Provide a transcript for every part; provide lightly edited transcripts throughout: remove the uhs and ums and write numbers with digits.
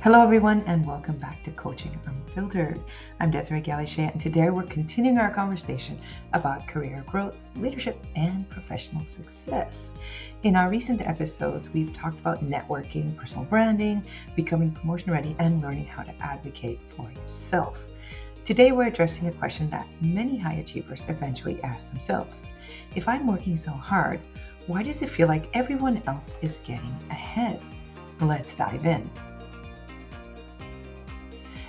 Hello everyone and welcome back to Coaching Unfiltered. I'm Desiree Galicher and today we're continuing our conversation about career growth, leadership, and professional success. In our recent episodes, we've talked about networking, personal branding, becoming promotion ready, and learning how to advocate for yourself. Today we're addressing a question that many high achievers eventually ask themselves. If I'm working so hard, why does it feel like everyone else is getting ahead? Let's dive in.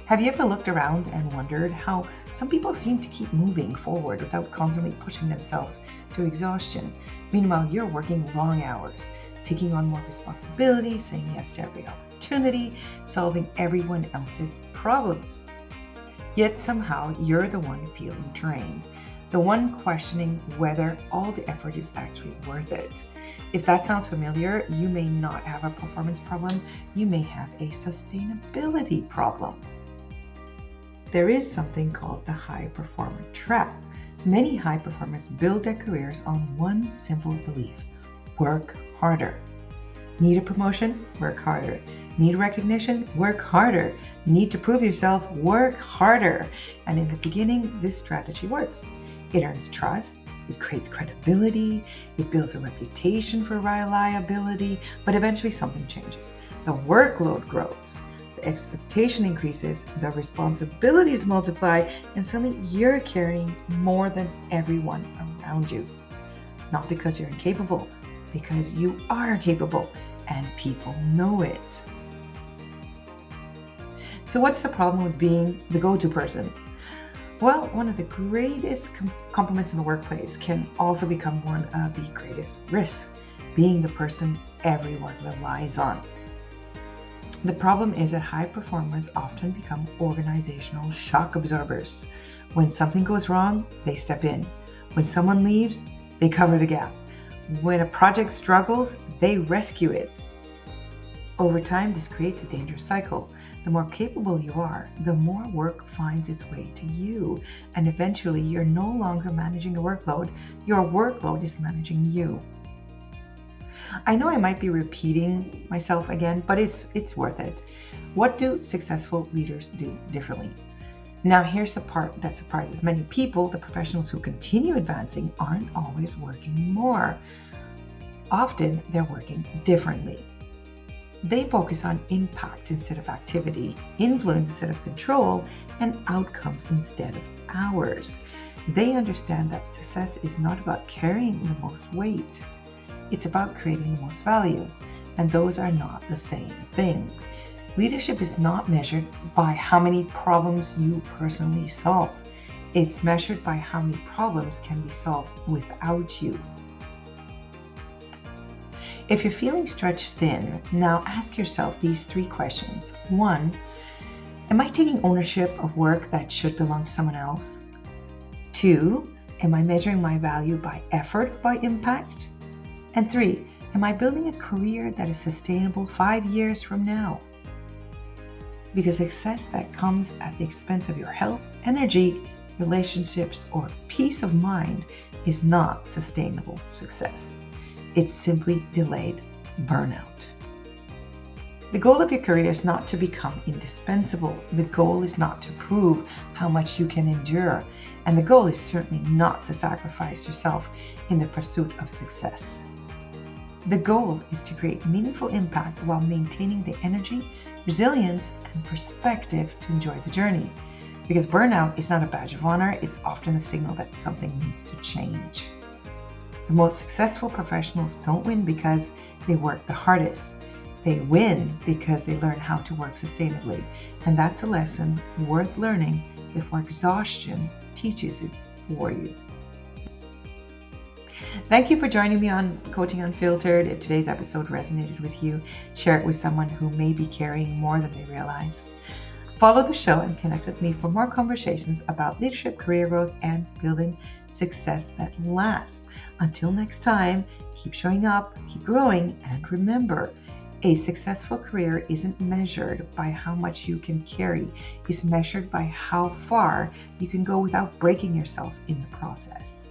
Have you ever looked around and wondered how some people seem to keep moving forward without constantly pushing themselves to exhaustion? Meanwhile, you're working long hours, taking on more responsibilities, saying yes to every opportunity, solving everyone else's problems. Yet somehow you're the one feeling drained, the one questioning whether all the effort is actually worth it. If that sounds familiar, you may not have a performance problem, you may have a sustainability problem. There is something called the high performer trap. Many high performers build their careers on one simple belief: work harder. Need a promotion? Work harder. Need recognition? Work harder. Need to prove yourself? Work harder. And in the beginning, this strategy works. It earns trust, it creates credibility, it builds a reputation for reliability, but eventually something changes. The workload grows. Expectation increases, the responsibilities multiply, and suddenly you're carrying more than everyone around you. Not because you're incapable, because you are capable, and people know it. So what's the problem with being the go-to person? Well, one of the greatest compliments in the workplace can also become one of the greatest risks, being the person everyone relies on. The problem is that high performers often become organizational shock absorbers. When something goes wrong, they step in. When someone leaves, they cover the gap. When a project struggles, they rescue it. Over time, this creates a dangerous cycle. The more capable you are, the more work finds its way to you. And eventually, you're no longer managing a workload. Your workload is managing you. I know I might be repeating myself again, but it's worth it. What do successful leaders do differently? Now, here's the part that surprises many people. The professionals who continue advancing aren't always working more. Often, they're working differently. They focus on impact instead of activity, influence instead of control, and outcomes instead of hours. They understand that success is not about carrying the most weight. It's about creating the most value, and those are not the same thing. Leadership is not measured by how many problems you personally solve. It's measured by how many problems can be solved without you. If you're feeling stretched thin, now ask yourself these 3 questions. 1, am I taking ownership of work that should belong to someone else? 2, am I measuring my value by effort or by impact? And 3, am I building a career that is sustainable 5 years from now? Because success that comes at the expense of your health, energy, relationships, or peace of mind is not sustainable success. It's simply delayed burnout. The goal of your career is not to become indispensable. The goal is not to prove how much you can endure. And the goal is certainly not to sacrifice yourself in the pursuit of success. The goal is to create meaningful impact while maintaining the energy, resilience, and perspective to enjoy the journey. Because burnout is not a badge of honor, it's often a signal that something needs to change. The most successful professionals don't win because they work the hardest. They win because they learn how to work sustainably. And that's a lesson worth learning before exhaustion teaches it for you. Thank you for joining me on Coaching Unfiltered. If today's episode resonated with you, share it with someone who may be carrying more than they realize. Follow the show and connect with me for more conversations about leadership, career growth, and building success that lasts. Until next time, keep showing up, keep growing, and remember, a successful career isn't measured by how much you can carry. It's measured by how far you can go without breaking yourself in the process.